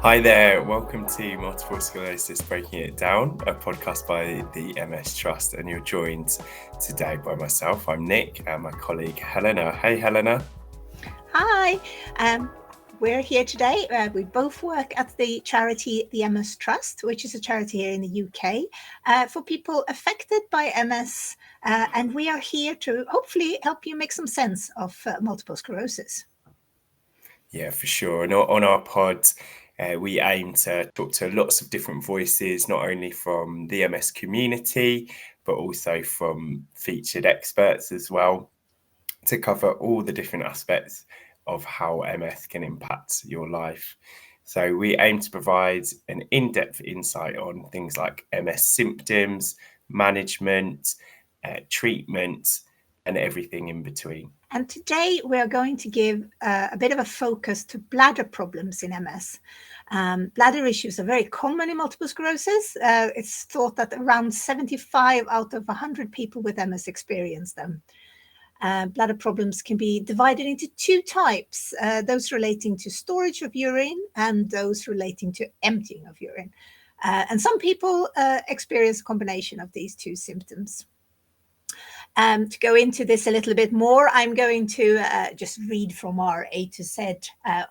Hi there, welcome to Multiple Sclerosis Breaking It Down, a podcast by the MS Trust, and you're joined today by myself. I'm Nick and my colleague Helena. Hey Helena. Hi, we're here today. We both work at the charity, the MS Trust, which is a charity here in the UK for people affected by MS, and we are here to hopefully help you make some sense of multiple sclerosis. Yeah, for sure. And on our pod, we aim to talk to lots of different voices, not only from the MS community, but also from featured experts as well, to cover all the different aspects of how MS can impact your life. So we aim to provide an in-depth insight on things like MS symptoms, management, treatment, and everything in between. And today we are going to give a bit of a focus to bladder problems in MS. Bladder issues are very common in multiple sclerosis. It's thought that around 75 out of 100 people with MS experience them. Bladder problems can be divided into two types, those relating to storage of urine and those relating to emptying of urine. And some people experience a combination of these two symptoms. To go into this a little bit more, I'm going to just read from our A to Z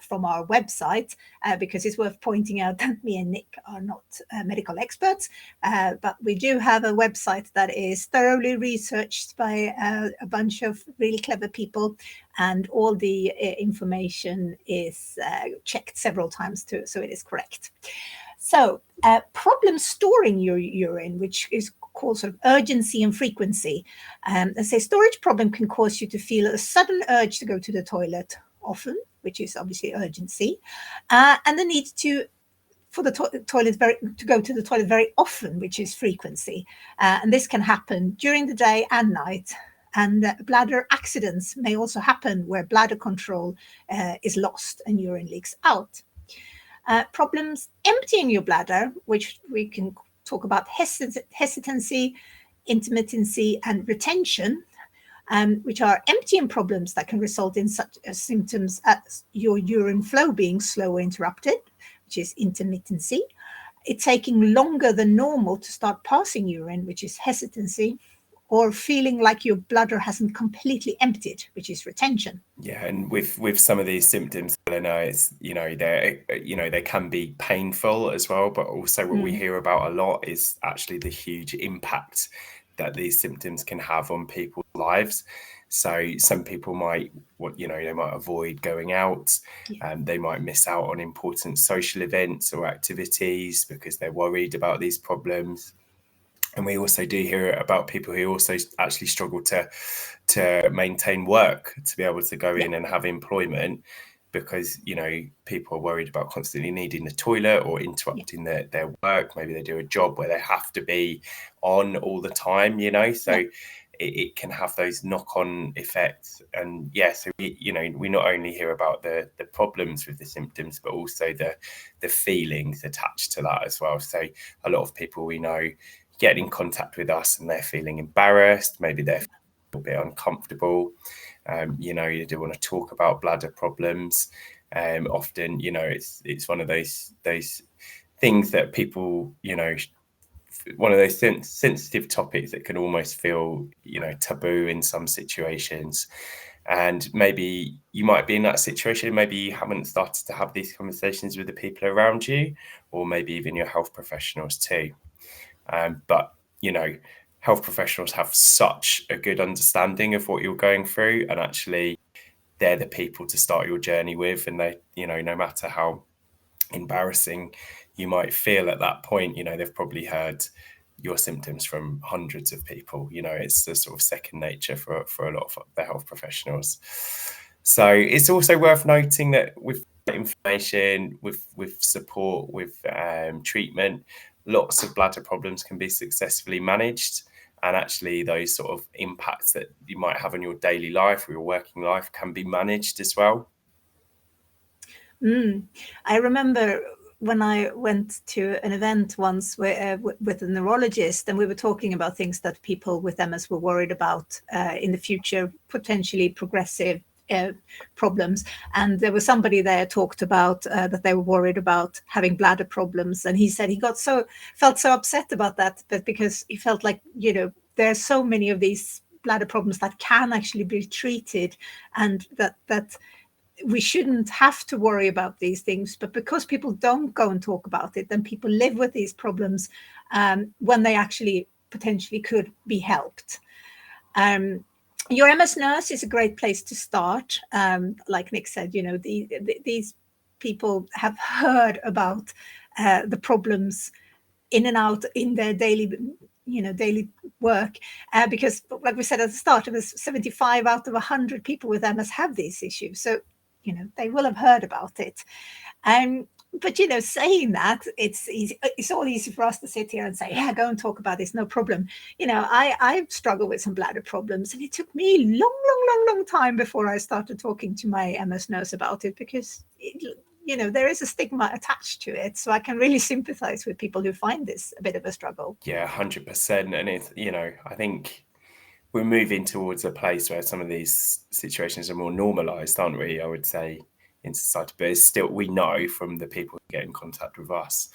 from our website, because it's worth pointing out that me and Nick are not medical experts, but we do have a website that is thoroughly researched by a bunch of really clever people, and all the information is checked several times so it is correct. So problem storing your urine, which is called sort of urgency and frequency. Let's say storage problem can cause you to feel a sudden urge to go to the toilet often, which is obviously urgency, and the need to go to the toilet very often, which is frequency. And this can happen during the day and night. And bladder accidents may also happen where bladder control is lost and urine leaks out. Problems emptying your bladder, which we can talk about hesitancy, intermittency, and retention, which are emptying problems that can result in such symptoms as your urine flow being slow or interrupted, which is intermittency, it taking longer than normal to start passing urine, which is hesitancy, or feeling like your bladder hasn't completely emptied, which is retention. Yeah, and with some of these symptoms, I know it's they can be painful as well, but also what we hear about a lot is actually the huge impact that these symptoms can have on people's lives. So some people might they might avoid going out, and they might miss out on important social events or activities because they're worried about these problems. And we also do hear about people who also actually struggle to maintain work, to be able to go in and have employment, because people are worried about constantly needing the toilet or interrupting their work. Maybe they do a job where they have to be on all the time, so it can have those knock-on effects. And so we not only hear about the problems with the symptoms, but also the feelings attached to that as well. So a lot of people we know get in contact with us and they're feeling embarrassed, maybe they're a bit uncomfortable, you do want to talk about bladder problems. Often it's one of those things that people one of those sensitive topics that can almost feel taboo in some situations. And maybe you might be in that situation, maybe you haven't started to have these conversations with the people around you, or maybe even your health professionals too. But health professionals have such a good understanding of what you're going through, and actually they're the people to start your journey with. And they, no matter how embarrassing you might feel at that point, they've probably heard your symptoms from hundreds of people. It's a sort of second nature for a lot of the health professionals. So it's also worth noting that with information, with support, with treatment, lots of bladder problems can be successfully managed. And actually those sort of impacts that you might have on your daily life or your working life can be managed as well. I remember when I went to an event once with a neurologist, and we were talking about things that people with MS were worried about in the future, potentially progressive problems. And there was somebody there talked about that they were worried about having bladder problems, and he said he felt so upset about that, but because he felt like, you know, there are so many of these bladder problems that can actually be treated, and that we shouldn't have to worry about these things. But because people don't go and talk about it, then people live with these problems when they actually potentially could be helped. Your MS nurse is a great place to start. Like Nick said, you know, these people have heard about the problems in and out in their daily work, because like we said at the start, it was 75 out of 100 people with MS have these issues. So, you know, they will have heard about it. But, you know, saying that, it's all easy for us to sit here and say, yeah, go and talk about this, no problem. You know, I struggle with some bladder problems, and it took me a long time before I started talking to my MS nurse about it, because you know, there is a stigma attached to it. So I can really sympathize with people who find this a bit of a struggle. Yeah, 100%. And it's, you know, I think we're moving towards a place where some of these situations are more normalized, aren't we? I would say in society, but it's still, we know from the people who get in contact with us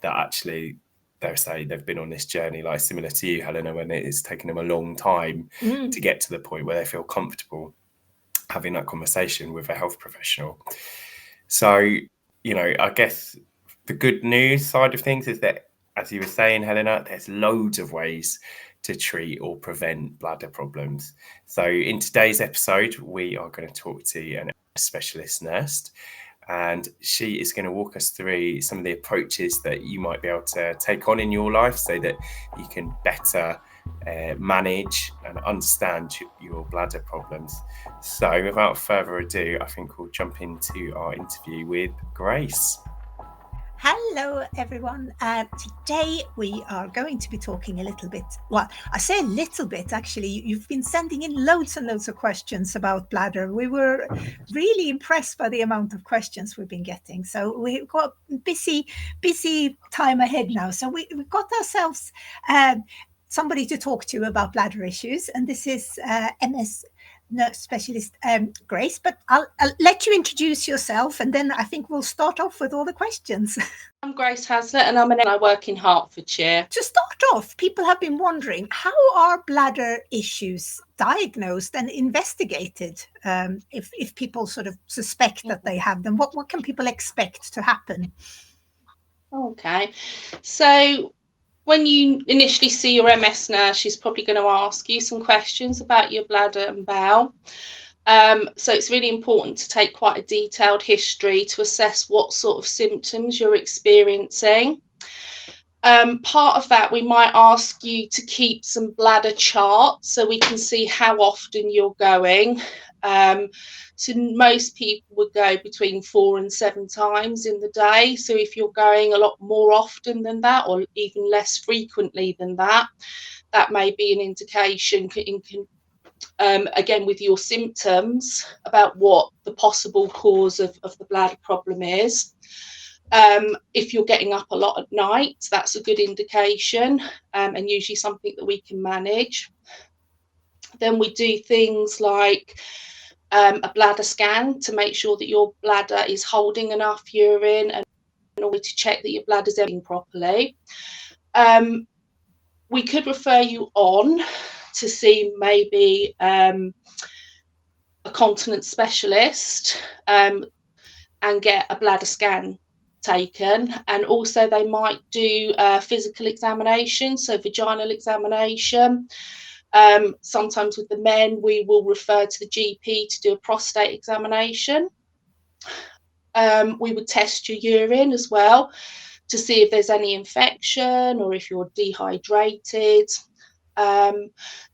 that actually they'll say they've been on this journey, like similar to you, Helena, when it's taken them a long time to get to the point where they feel comfortable having that conversation with a health professional. So, you know, I guess the good news side of things is that, as you were saying, Helena, there's loads of ways to treat or prevent bladder problems. So in today's episode, we are going to talk to an specialist nurse, and she is going to walk us through some of the approaches that you might be able to take on in your life so that you can better manage and understand your bladder problems. So without further ado, I think we'll jump into our interview with Grace. Hello, everyone. Today we are going to be talking a little bit. Well, I say a little bit, actually. You've been sending in loads and loads of questions about bladder. We were really impressed by the amount of questions we've been getting. So we've got busy time ahead now. So we've got ourselves somebody to talk to about bladder issues. And this is MS nurse specialist Grace, but I'll let you introduce yourself, and then I think we'll start off with all the questions. I'm Grace Hazlett, and I work in Hertfordshire. To start off, people have been wondering, how are bladder issues diagnosed and investigated? If people sort of suspect that they have them, what can people expect to happen? Okay, so when you initially see your MS nurse, she's probably going to ask you some questions about your bladder and bowel. So it's really important to take quite a detailed history to assess what sort of symptoms you're experiencing. Part of that, we might ask you to keep some bladder charts so we can see how often you're going. So most people would go between 4 and 7 times in the day. So if you're going a lot more often than that, or even less frequently than that, that may be an indication, again, with your symptoms, about what the possible cause of the bladder problem is. If you're getting up a lot at night, that's a good indication, and usually something that we can manage. Then we do things like a bladder scan to make sure that your bladder is holding enough urine, and in order to check that your bladder's emptying properly. We could refer you on to see maybe a continence specialist and get a bladder scan taken, and also they might do a physical examination, so vaginal examination. Sometimes with the men, we will refer to the GP to do a prostate examination. We would test your urine as well to see if there's any infection or if you're dehydrated.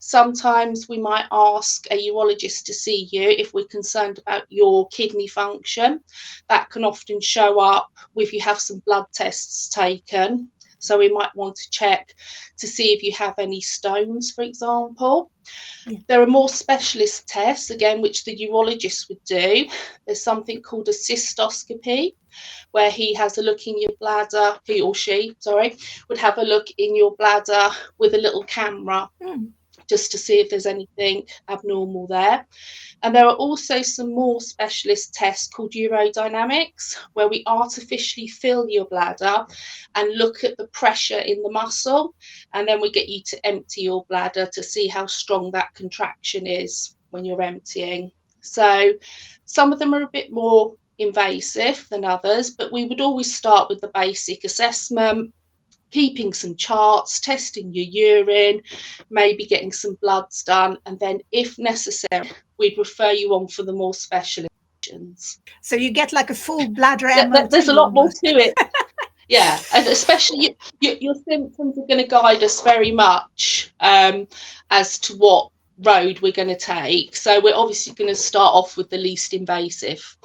Sometimes we might ask a urologist to see you if we're concerned about your kidney function. That can often show up if you have some blood tests taken. So we might want to check to see if you have any stones, for example. Yeah. There are more specialist tests, again, which the urologist would do. There's something called a cystoscopy, where he has a look in your bladder, he or she, would have a look in your bladder with a little camera just to see if there's anything abnormal there. And there are also some more specialist tests called urodynamics, where we artificially fill your bladder and look at the pressure in the muscle, and then we get you to empty your bladder to see how strong that contraction is when you're emptying. So some of them are a bit more invasive than others, but we would always start with the basic assessment, keeping some charts, testing your urine, maybe getting some bloods done, and then if necessary, we'd refer you on for the more specialist questions. So you get like a full bladder MOT. There's a lot more to it. Yeah, and especially your symptoms are going to guide us very much as to what road we're going to take. So we're obviously going to start off with the least invasive.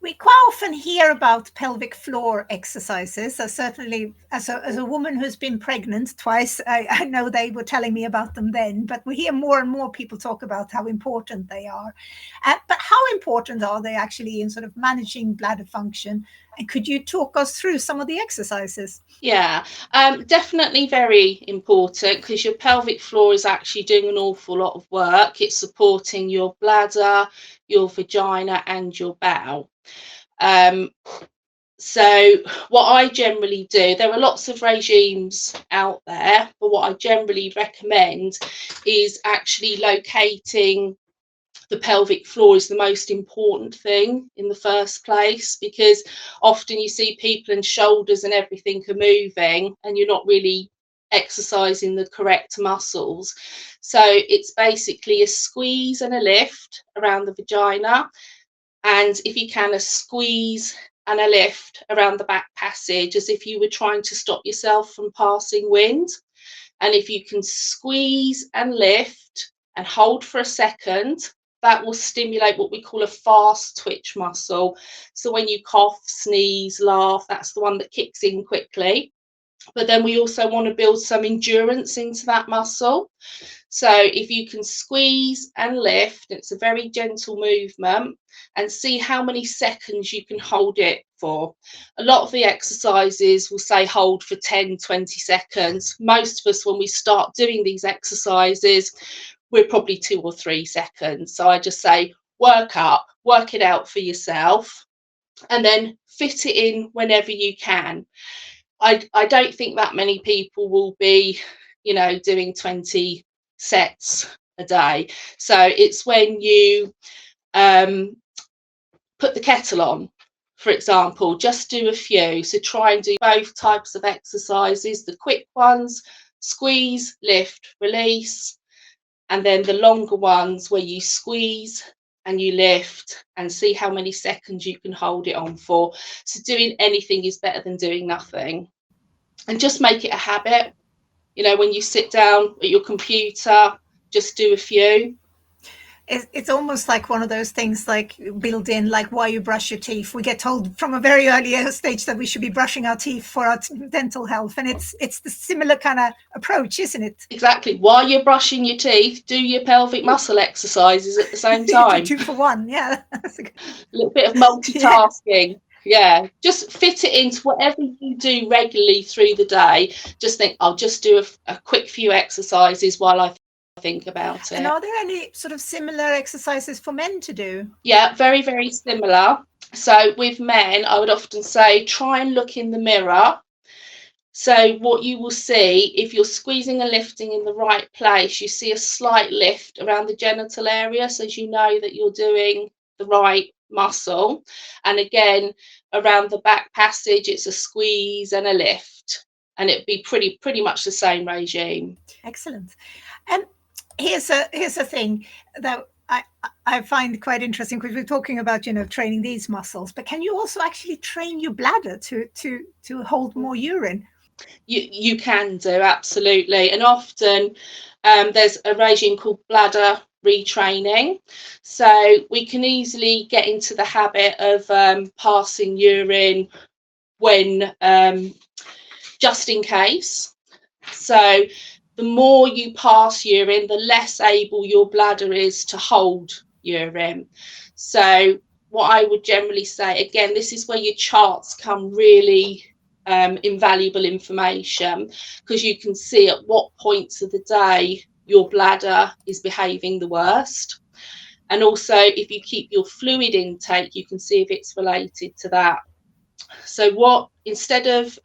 We quite often hear about pelvic floor exercises. So certainly as a woman who's been pregnant twice, I know they were telling me about them then, but we hear more and more people talk about how important they are. But how important are they actually in sort of managing bladder function? And could you talk us through some of the exercises? Yeah, definitely very important, because your pelvic floor is actually doing an awful lot of work. It's supporting your bladder, your vagina, and your bowel. So what I generally do, there are lots of regimes out there, but what I generally recommend is actually locating the pelvic floor is the most important thing in the first place, because often you see people and shoulders and everything are moving and you're not really exercising the correct muscles. So it's basically a squeeze and a lift around the vagina, and if you can, a squeeze and a lift around the back passage, as if you were trying to stop yourself from passing wind. And if you can squeeze and lift and hold for a second, that will stimulate what we call a fast twitch muscle. So when you cough, sneeze, laugh, that's the one that kicks in quickly. But then we also want to build some endurance into that muscle. So if you can squeeze and lift, it's a very gentle movement, and see how many seconds you can hold it for. A lot of the exercises will say hold for 10, 20 seconds. Most of us, when we start doing these exercises, we're probably 2 or 3 seconds. So I just say work it out for yourself, and then fit it in whenever you can. I don't think that many people will be, doing 20 sets a day. So it's when you put the kettle on, for example, just do a few. So try and do both types of exercises, the quick ones, squeeze, lift, release, and then the longer ones where you squeeze and you lift, and see how many seconds you can hold it on for. So doing anything is better than doing nothing. And just make it a habit. When you sit down at your computer, just do a few. It's almost like one of those things like built in, like why you brush your teeth. We get told from a very early stage that we should be brushing our teeth for our dental health. And it's the similar kind of approach, isn't it? Exactly. While you're brushing your teeth, do your pelvic muscle exercises at the same time. 2 for 1, yeah. A little bit of multitasking. Yeah, just fit it into whatever you do regularly through the day. Just think, I'll just do a quick few exercises while I think about it. And are there any sort of similar exercises for men to do? Yeah, very, very similar. So with men, I would often say try and look in the mirror. So what you will see, if you're squeezing and lifting in the right place, you see a slight lift around the genital area, so you know that you're doing the right muscle. And again, around the back passage, it's a squeeze and a lift, and it'd be pretty much the same regime. Excellent. And here's a thing that I find quite interesting, because we're talking about training these muscles, but can you also actually train your bladder to hold more urine? You can do, absolutely. And often there's a regime called bladder retraining, so we can easily get into the habit of passing urine when just in case. So the more you pass urine, the less able your bladder is to hold urine. So what I would generally say, again, this is where your charts come really invaluable information, because you can see at what points of the day your bladder is behaving the worst. And also, if you keep your fluid intake, you can see if it's related to that. So instead of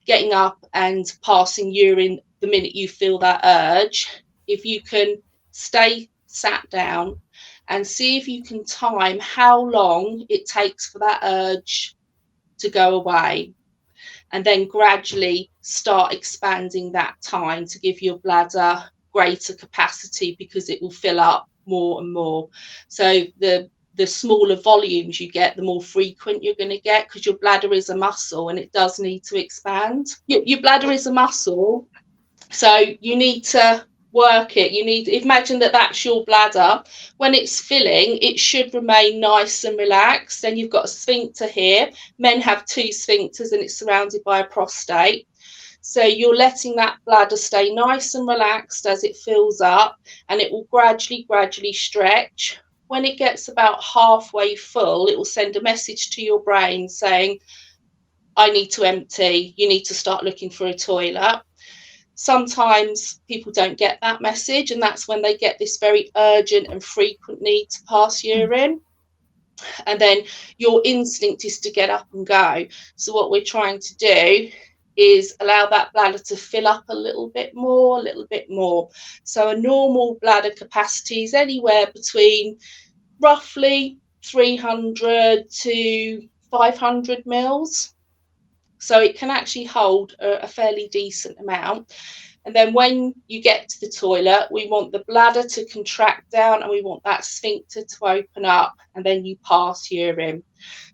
getting up and passing urine the minute you feel that urge, if you can stay sat down and see if you can time how long it takes for that urge to go away, and then gradually start expanding that time to give your bladder greater capacity, because it will fill up more and more. So the smaller volumes you get, the more frequent you're going to get, because your bladder is a muscle and it does need to expand. Your bladder is a muscle, so you need to work it. You need, imagine that that's your bladder. When it's filling, it should remain nice and relaxed. Then you've got a sphincter here. Men have 2 sphincters and it's surrounded by a prostate. So you're letting that bladder stay nice and relaxed as it fills up, and it will gradually stretch. When it gets about halfway full, it will send a message to your brain saying, I need to empty, you need to start looking for a toilet. Sometimes people don't get that message, and that's when they get this very urgent and frequent need to pass urine. And then your instinct is to get up and go. So what we're trying to do is allow that bladder to fill up a little bit more. So a normal bladder capacity is anywhere between roughly 300 to 500 mils. So it can actually hold a fairly decent amount. And then when you get to the toilet, we want the bladder to contract down and we want that sphincter to open up, and then you pass urine.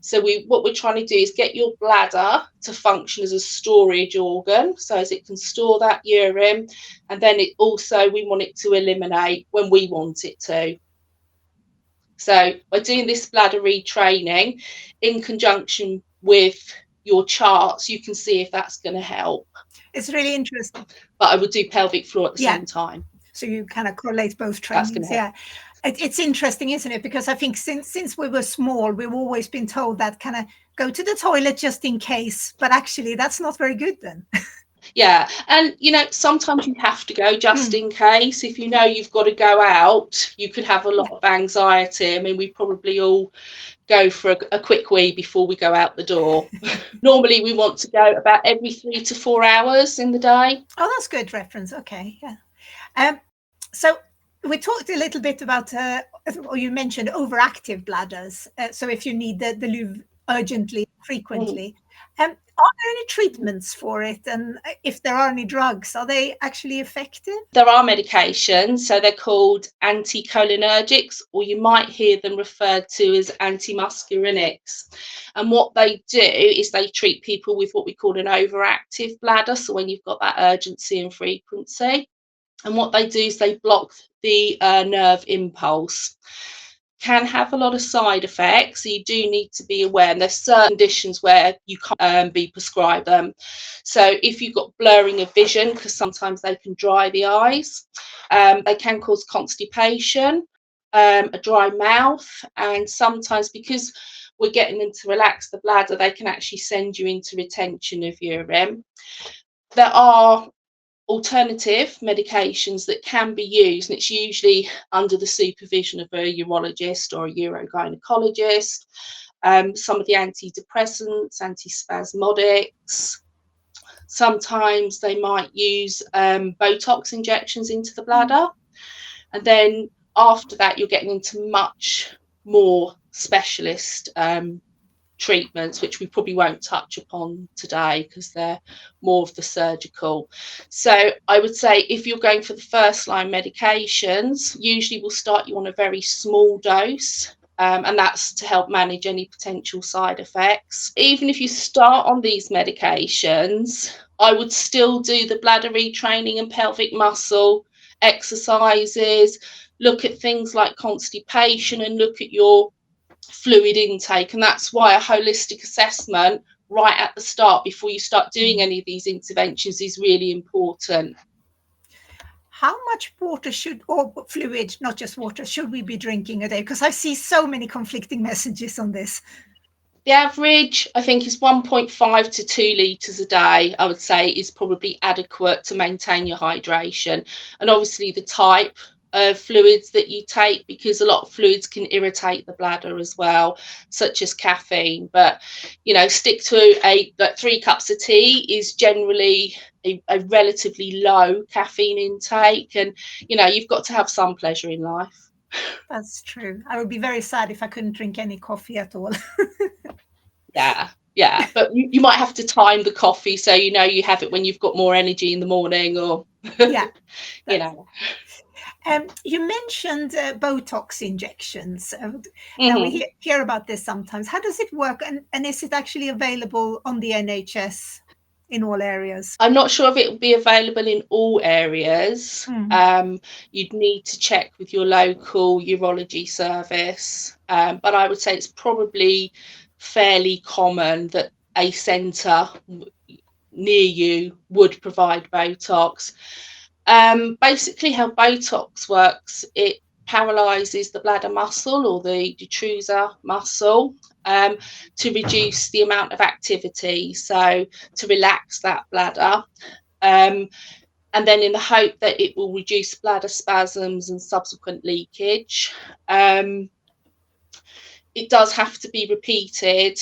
So what we're trying to do is get your bladder to function as a storage organ, so as it can store that urine, and then we want it to eliminate when we want it to. So by doing this bladder retraining in conjunction with your charts, you can see if that's going to help. It's really interesting. But I would do pelvic floor at the same time. So you kind of correlate both trainings. Yeah. It's interesting, isn't it? Because I think since we were small, we've always been told that kind of go to the toilet just in case. But actually, that's not very good then. Yeah. And, sometimes you have to go just in case. If you know you've got to go out, you could have a lot of anxiety. I mean, we probably all go for a quick wee before we go out the door. Normally, we want to go about every 3 to 4 hours in the day. Oh, that's good reference. Okay. Yeah. So we talked a little bit about, or you mentioned overactive bladders. So if you need the loo urgently, frequently, are there any treatments for it? And if there are any drugs, are they actually effective? There are medications, so they're called anticholinergics, or you might hear them referred to as antimuscarinics. And what they do is they treat people with what we call an overactive bladder, so when you've got that urgency and frequency. And what they do is they block the nerve impulse. Can have a lot of side effects, so you do need to be aware. And there's certain conditions where you can't be prescribed them. So if you've got blurring of vision, because sometimes they can dry the eyes, they can cause constipation, a dry mouth, and sometimes because we're getting them to relax the bladder, they can actually send you into retention of urine. There are alternative medications that can be used, and it's usually under the supervision of a urologist or a urogynecologist. Some of the antidepressants, antispasmodics. Sometimes they might use Botox injections into the bladder, and then after that you're getting into much more specialist treatments, which we probably won't touch upon today because they're more of the surgical. So I would say if you're going for the first line medications, usually we'll start you on a very small dose, and that's to help manage any potential side effects. Even if you start on these medications, I would still do the bladder retraining and pelvic muscle exercises, look at things like constipation and look at your fluid intake. And that's why a holistic assessment right at the start before you start doing any of these interventions is really important. How much water or fluid, not just water, should we be drinking a day? Because I see so many conflicting messages on this. The average, I think, is 1.5 to 2 litres a day, I would say, is probably adequate to maintain your hydration. And obviously the type of fluids that you take, because a lot of fluids can irritate the bladder as well, such as caffeine. But, you know, stick to like 3 cups of tea is generally a relatively low caffeine intake. And, you know, you've got to have some pleasure in life. That's true. I would be very sad if I couldn't drink any coffee at all. Yeah, but you might have to time the coffee so you know you have it when you've got more energy in the morning, or Yeah, you know. You mentioned Botox injections. Now we hear about this sometimes. How does it work, and is it actually available on the NHS in all areas? I'm not sure if it will be available in all areas. You'd need to check with your local urology service, but I would say it's probably fairly common that a centre near you would provide Botox. Basically how Botox works, it paralyzes the bladder muscle or the detrusor muscle to reduce the amount of activity, so to relax that bladder, and then in the hope that it will reduce bladder spasms and subsequent leakage. It does have to be repeated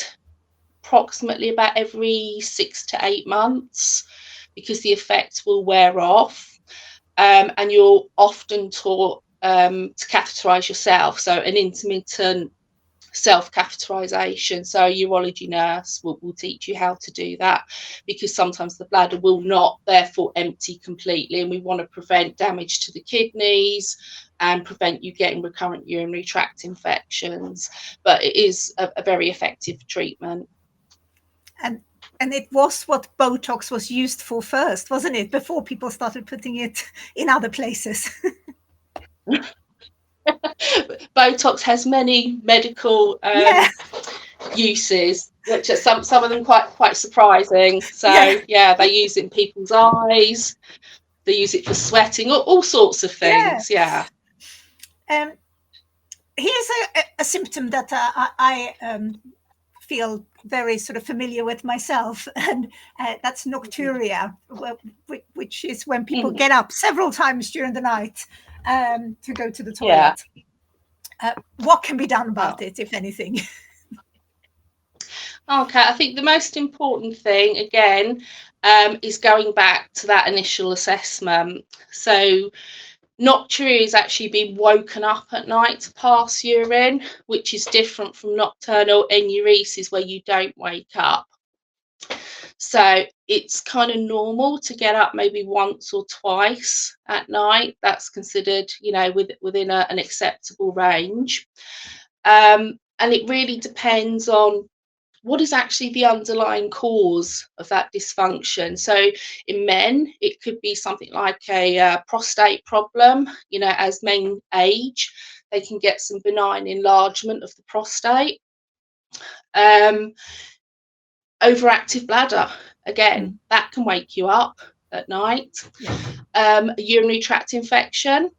approximately about every 6 to 8 months because the effect will wear off, and you're often taught to catheterize yourself, so an intermittent self-catheterization. So a urology nurse will teach you how to do that, because sometimes the bladder will not therefore empty completely, and we want to prevent damage to the kidneys and prevent you getting recurrent urinary tract infections. But it is a very effective treatment. And it was what Botox was used for first, wasn't it? Before people started putting it in other places. Botox has many medical uses, which are some of them quite surprising. So yeah, they use it in people's eyes. They use it for sweating, all sorts of things. Yeah. Here's a symptom that I feel very sort of familiar with myself, and that's nocturia, which is when people get up several times during the night to go to the toilet. What can be done about it, if anything? Okay, I think the most important thing, again, is going back to that initial assessment. So nocturia is actually being woken up at night to pass urine, which is different from nocturnal enuresis, where you don't wake up. So it's kind of normal to get up maybe once or twice at night. That's considered, you know, within an acceptable range. And it really depends on what is actually the underlying cause of that dysfunction. So in men, it could be something like a prostate problem. You know, as men age, they can get some benign enlargement of the prostate. Overactive bladder, again, that can wake you up at night. A urinary tract infection.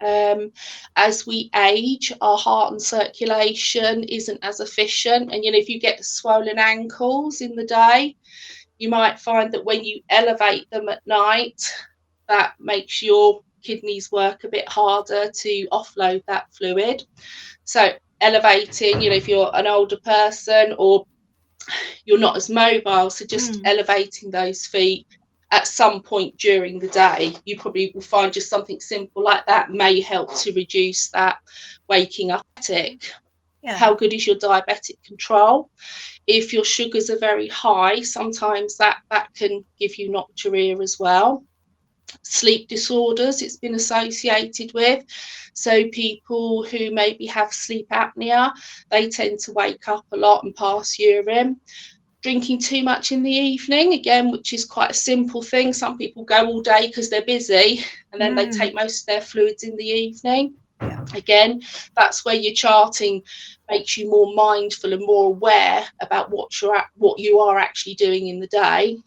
As we age, our heart and circulation isn't as efficient, and you know, if you get swollen ankles in the day, you might find that when you elevate them at night, that makes your kidneys work a bit harder to offload that fluid. So elevating, you know, if you're an older person or you're not as mobile, so just elevating those feet at some point during the day, you probably will find just something simple like that may help to reduce that waking up. How good is your diabetic control? If your sugars are very high, sometimes that can give you nocturia as well. Sleep disorders, it's been associated with. So people who maybe have sleep apnea, they tend to wake up a lot and pass urine. Drinking too much in the evening, again, which is quite a simple thing. Some people go all day because they're busy, and then they take most of their fluids in the evening. Again, that's where your charting makes you more mindful and more aware about what you are actually doing in the day.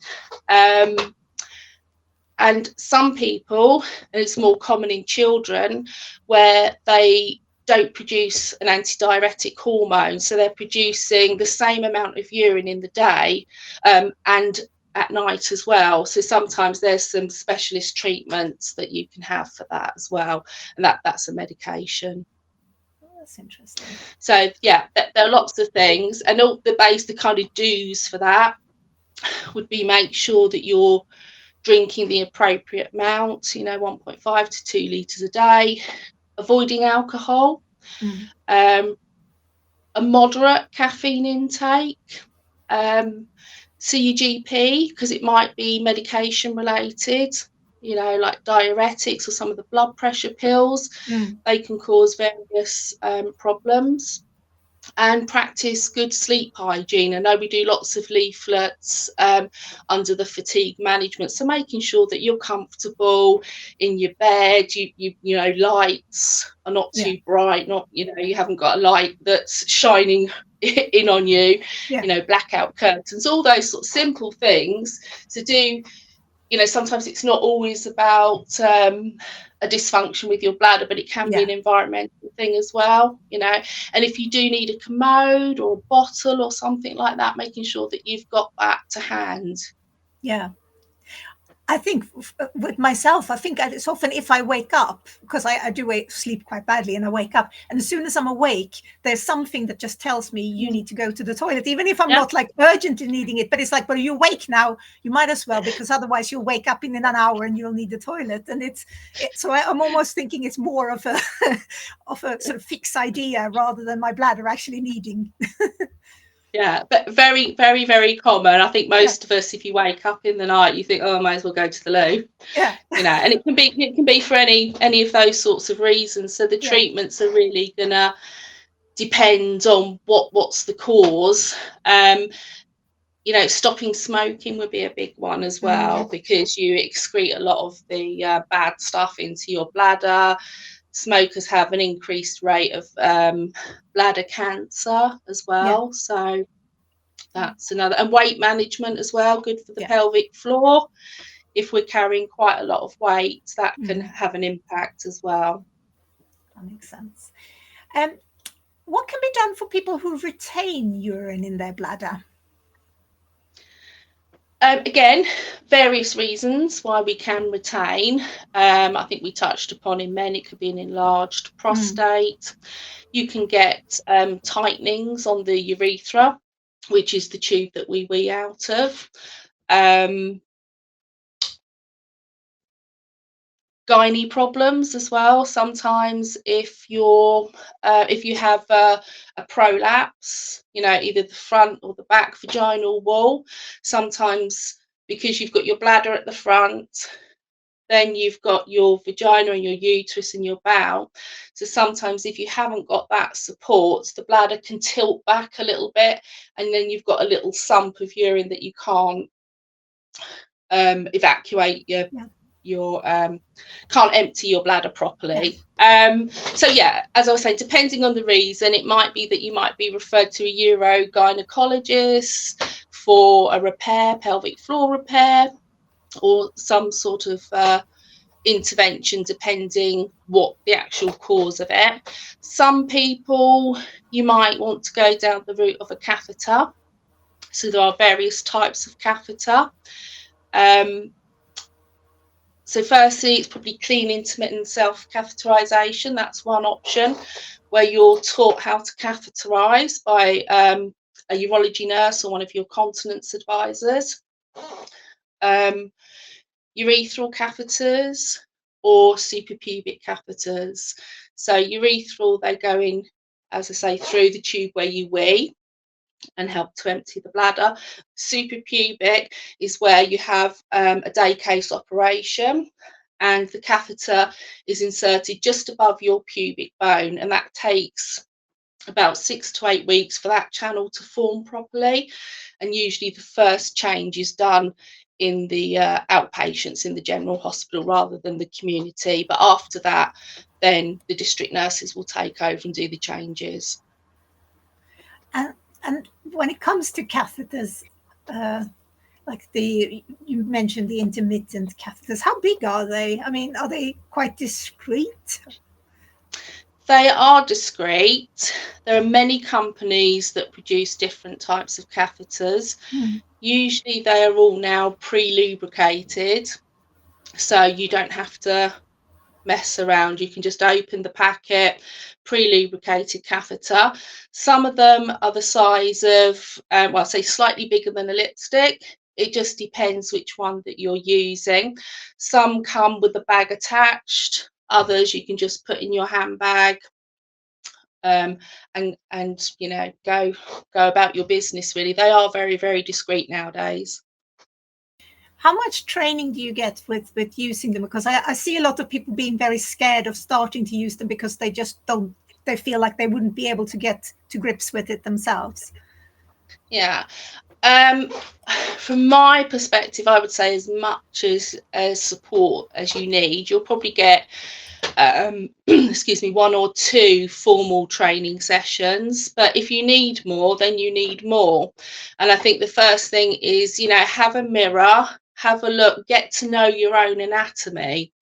And some people, and it's more common in children, where they don't produce an antidiuretic hormone, so they're producing the same amount of urine in the day and at night as well. So sometimes there's some specialist treatments that you can have for that as well, and that's a medication. That's interesting. So yeah, there are lots of things, and all the basic kind of do's for that would be make sure that you're drinking the appropriate amount, 1.5 to 2 litres a day, avoiding alcohol, a moderate caffeine intake, see your GP, because it might be medication related, like diuretics or some of the blood pressure pills. They can cause various problems. And practice good sleep hygiene. I know we do lots of leaflets under the fatigue management, so making sure that you're comfortable in your bed, you know, lights are not too bright, not, you haven't got a light that's shining in on you, blackout curtains, all those sort of simple things to do. Sometimes it's not always about a dysfunction with your bladder, but it can be an environmental thing as well, and if you do need a commode or a bottle or something like that, making sure that you've got that to hand. I think with myself, I think it's often if I wake up, because I do sleep quite badly, and I wake up, and as soon as I'm awake, there's something that just tells me you need to go to the toilet, even if I'm not like urgently needing it. But it's like, well, you're awake now, you might as well, because otherwise you'll wake up in an hour and you'll need the toilet. And so I'm almost thinking it's more of a sort of fixed idea rather than my bladder actually needing. Yeah, but very, very, very common. I think most of us, if you wake up in the night, you think, oh, I might as well go to the loo. And it can be for any of those sorts of reasons. So the treatments are really gonna depend on what's the cause. Stopping smoking would be a big one as well, because you excrete a lot of the bad stuff into your bladder. Smokers have an increased rate of bladder cancer as well, so that's another. And weight management as well, good for the pelvic floor. If we're carrying quite a lot of weight, that can have an impact as well. That makes sense. What can be done for people who retain urine in their bladder? Again, various reasons why we can retain. I think we touched upon in men, it could be an enlarged prostate. You can get tightenings on the urethra, which is the tube that we wee out of. Gynae problems as well. Sometimes if you have a prolapse, either the front or the back vaginal wall, sometimes because you've got your bladder at the front, then you've got your vagina and your uterus and your bowel. So sometimes if you haven't got that support, the bladder can tilt back a little bit, and then you've got a little sump of urine that you can't evacuate can't empty your bladder properly. So as I was saying, depending on the reason, it might be that you might be referred to a urogynecologist for a repair, pelvic floor repair, or some sort of intervention, depending what the actual cause of it. Some people, you might want to go down the route of a catheter. So there are various types of catheter. So firstly, it's probably clean, intermittent self-catheterization. That's one option, where you're taught how to catheterize by a urology nurse or one of your continence advisors. Urethral catheters or suprapubic catheters. So urethral, they go in, as I say, through the tube where you wee and help to empty the bladder. Suprapubic is where you have a day case operation, and the catheter is inserted just above your pubic bone, and that takes about 6 to 8 weeks for that channel to form properly. And usually the first change is done in the outpatients in the general hospital rather than the community, but after that, then the district nurses will take over and do the changes. And when it comes to catheters, like you mentioned the intermittent catheters, how big are they? I mean, are they quite discreet? They are discreet. There are many companies that produce different types of catheters. Usually they are all now pre-lubricated, so you don't have to mess around. You can just open the packet, pre-lubricated catheter. Some of them are the size of, well, say slightly bigger than a lipstick. It just depends which one that you're using. Some come with the bag attached. Others you can just put in your handbag, and you know, go about your business. Really, they are very, very discreet nowadays. How much training do you get with using them? Because I see a lot of people being very scared of starting to use them because they just don't, they feel like they wouldn't be able to get to grips with it themselves. Yeah. From my perspective, I would say as much as support as you need. You'll probably get excuse me, 1 or 2 formal training sessions, but if you need more, then you need more. And I think the first thing is, you know, have a mirror, have a look, get to know your own anatomy.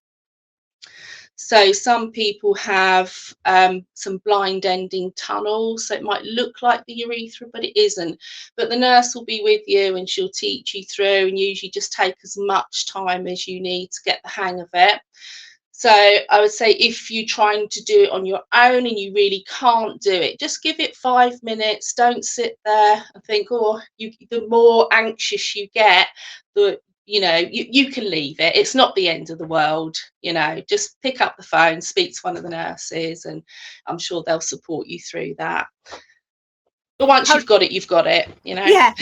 So some people have some blind ending tunnels, so it might look like the urethra, but it isn't. But the nurse will be with you and she'll teach you through, and usually just take as much time as you need to get the hang of it. So I would say if you're trying to do it on your own and you really can't do it, just give it 5 minutes. Don't sit there and think, oh, the more anxious you get, the you know, you can leave it. It's not the end of the world. You know, just pick up the phone, speak to one of the nurses, and I'm sure they'll support you through that. But once you've got it, you've got it. You know, yeah,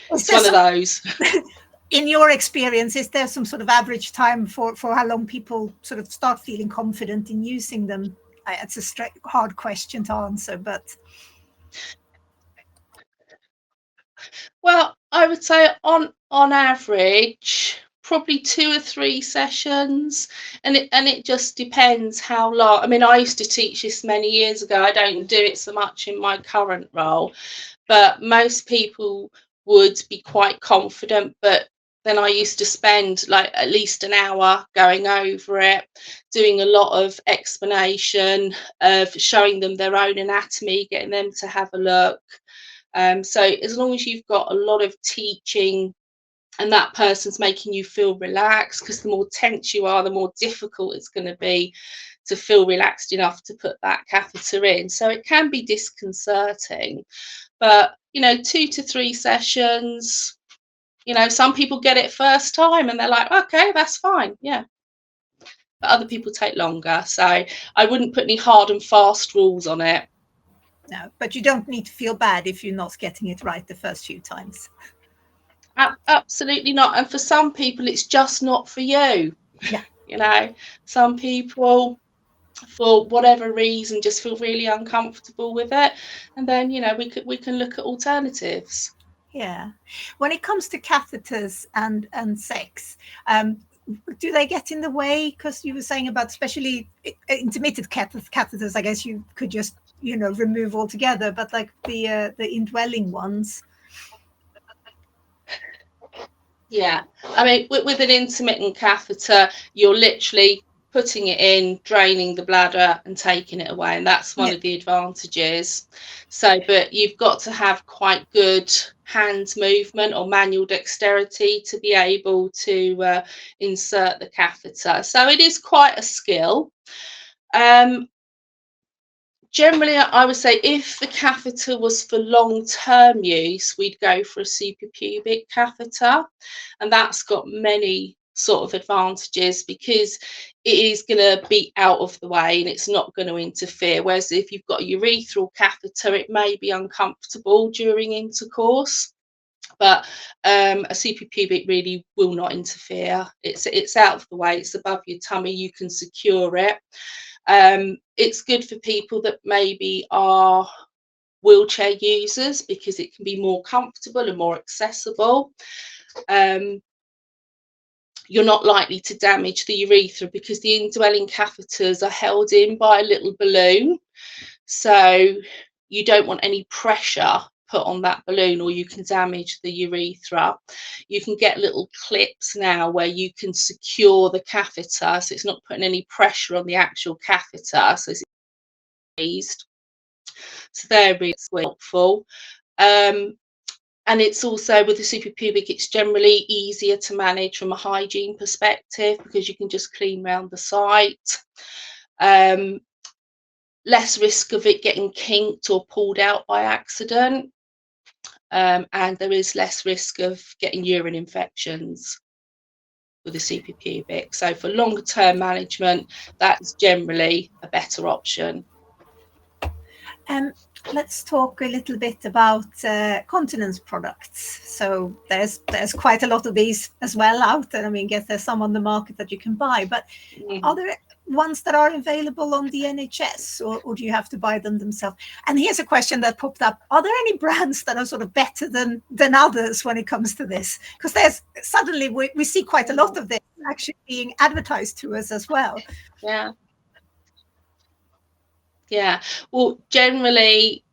it's one of those. In your experience, is there some sort of average time for how long people sort of start feeling confident in using them? It's a hard question to answer, but well, I would say on average, probably 2 or 3 sessions, and it just depends how long. I mean, I used to teach this many years ago. I don't do it so much in my current role, but most people would be quite confident. But then I used to spend like at least an hour going over it, doing a lot of explanation, of showing them their own anatomy, getting them to have a look. So as long as you've got a lot of teaching and that person's making you feel relaxed, because the more tense you are, the more difficult it's going to be to feel relaxed enough to put that catheter in. So it can be disconcerting, but you know, 2 to 3 sessions, you know, some people get it first time and they're like, okay, that's fine, yeah. But other people take longer. So I wouldn't put any hard and fast rules on it. No, but you don't need to feel bad if you're not getting it right the first few times. Absolutely not. And for some people, it's just not for you. Yeah. You know, some people, for whatever reason, just feel really uncomfortable with it, and then, you know, we can look at alternatives. Yeah. When it comes to catheters and sex, do they get in the way? Because you were saying about especially intermittent catheters, I guess you could just, you know, remove altogether, but like the indwelling ones. Yeah, I mean, with an intermittent catheter, you're literally putting it in, draining the bladder and taking it away, and that's one of the advantages. So, but you've got to have quite good hand movement or manual dexterity to be able to insert the catheter. So it is quite a skill. Generally, I would say if the catheter was for long-term use, we'd go for a suprapubic catheter, and that's got many sort of advantages because it is going to be out of the way and it's not going to interfere. Whereas if you've got a urethral catheter, it may be uncomfortable during intercourse, but a suprapubic really will not interfere. It's out of the way, it's above your tummy, you can secure it. It's good for people that maybe are wheelchair users because it can be more comfortable and more accessible. You're not likely to damage the urethra because the indwelling catheters are held in by a little balloon. So you don't want any pressure put on that balloon or you can damage the urethra. You can get little clips now where you can secure the catheter, so it's not putting any pressure on the actual catheter, so it's squeezed. So they're really helpful. And it's also, with the suprapubic, it's generally easier to manage from a hygiene perspective because you can just clean around the site. Less risk of it getting kinked or pulled out by accident. And there is less risk of getting urine infections with the suprapubic. So for longer term management, that's generally a better option. Let's talk a little bit about continence products. So there's quite a lot of these as well out there. I mean, I guess there's some on the market that you can buy, but are there ones that are available on the NHS, or do you have to buy them themselves? And here's a question that popped up: are there any brands that are sort of better than others when it comes to this? Because there's suddenly we see quite a lot of this actually being advertised to us as well. Yeah, well, generally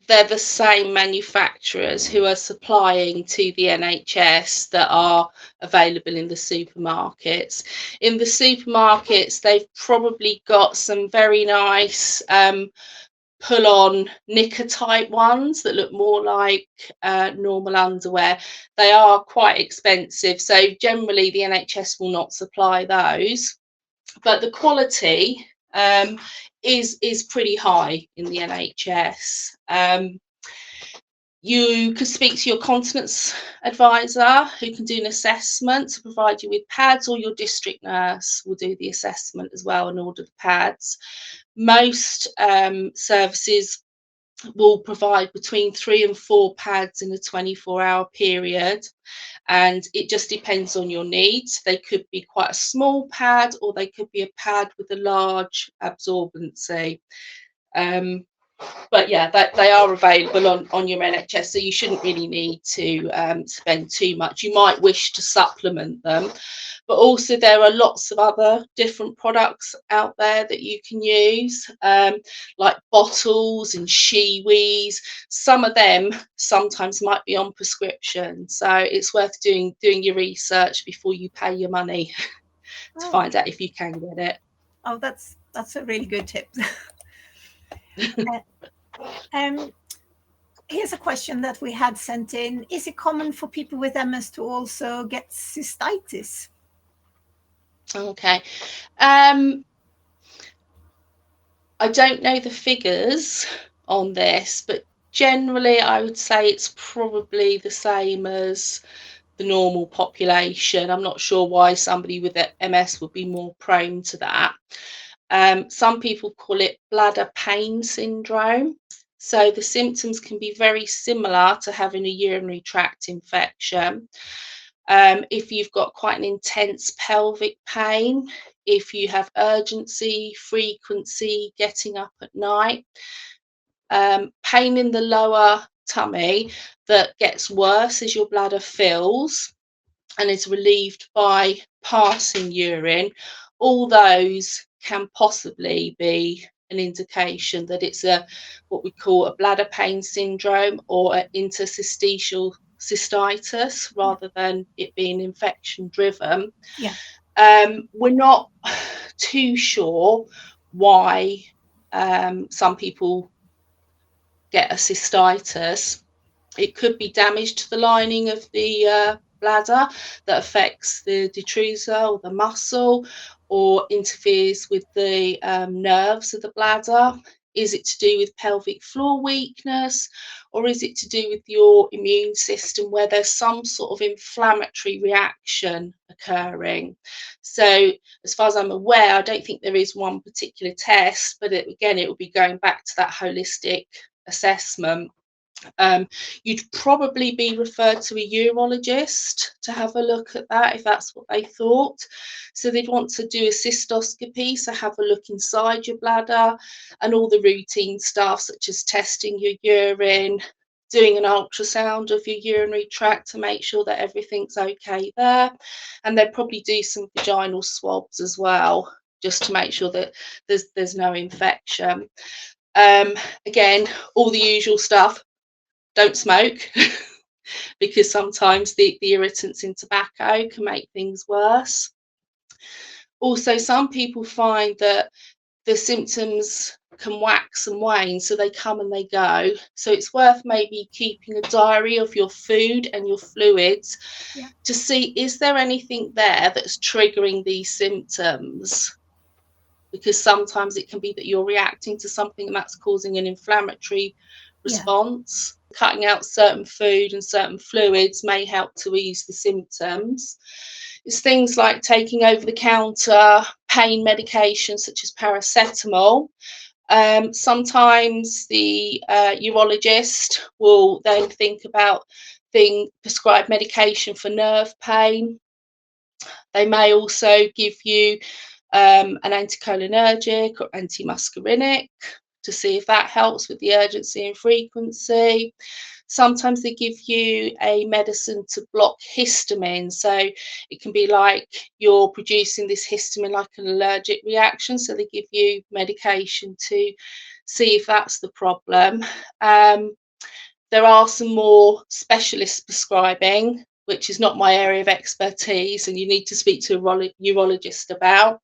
they're the same manufacturers who are supplying to the NHS that are available in the supermarkets. In the supermarkets, they've probably got some very nice pull-on knicker type ones that look more like normal underwear. They are quite expensive, so generally the NHS will not supply those, but the quality is pretty high in the NHS. You could speak to your continence advisor, who can do an assessment to provide you with pads, or your district nurse will do the assessment as well and order the pads. Most services will provide between 3 and 4 pads in a 24-hour period, and it just depends on your needs. They could be quite a small pad, or they could be a pad with a large absorbency. But yeah, they are available on your NHS, so you shouldn't really need to spend too much. You might wish to supplement them, but also there are lots of other different products out there that you can use, like bottles and shiwis. Some of them sometimes might be on prescription, so it's worth doing your research before you pay your money to find out if you can get it. Oh, that's a really good tip. Here's a question that we had sent in: is it common for people with MS to also get cystitis? Okay. I don't know the figures on this, but generally I would say it's probably the same as the normal population. I'm not sure why somebody with MS would be more prone to that. Some people call it bladder pain syndrome. So the symptoms can be very similar to having a urinary tract infection. If you've got quite an intense pelvic pain, if you have urgency, frequency, getting up at night, pain in the lower tummy that gets worse as your bladder fills and is relieved by passing urine, all those can possibly be an indication that it's what we call a bladder pain syndrome, or an interstitial cystitis, rather than it being infection driven. Yeah. We're not too sure why some people get a cystitis. It could be damage to the lining of the bladder that affects the detrusor or the muscle, or interferes with the nerves of the bladder. Is it to do with pelvic floor weakness, or is it to do with your immune system, where there's some sort of inflammatory reaction occurring? So as far as I'm aware, I don't think there is one particular test, but again, it will be going back to that holistic assessment. You'd probably be referred to a urologist to have a look at that, if that's what they thought. So they'd want to do a cystoscopy, so have a look inside your bladder, and all the routine stuff such as testing your urine, doing an ultrasound of your urinary tract to make sure that everything's okay there, and they'd probably do some vaginal swabs as well, just to make sure that there's no infection. Again, all the usual stuff. Don't smoke, because sometimes the irritants in tobacco can make things worse. Also, some people find that the symptoms can wax and wane, so they come and they go. So it's worth maybe keeping a diary of your food and your fluids to see, is there anything there that's triggering these symptoms? Because sometimes it can be that you're reacting to something and that's causing an inflammatory response. Cutting out certain food and certain fluids may help to ease the symptoms. It's things like taking over-the-counter pain medication such as paracetamol. Sometimes the urologist will then think about prescribe medication for nerve pain. They may also give you an anticholinergic or antimuscarinic to see if that helps with the urgency and frequency. Sometimes they give you a medicine to block histamine. So it can be like you're producing this histamine like an allergic reaction. So they give you medication to see if that's the problem. There are some more specialist prescribing, which is not my area of expertise, and you need to speak to a urologist about.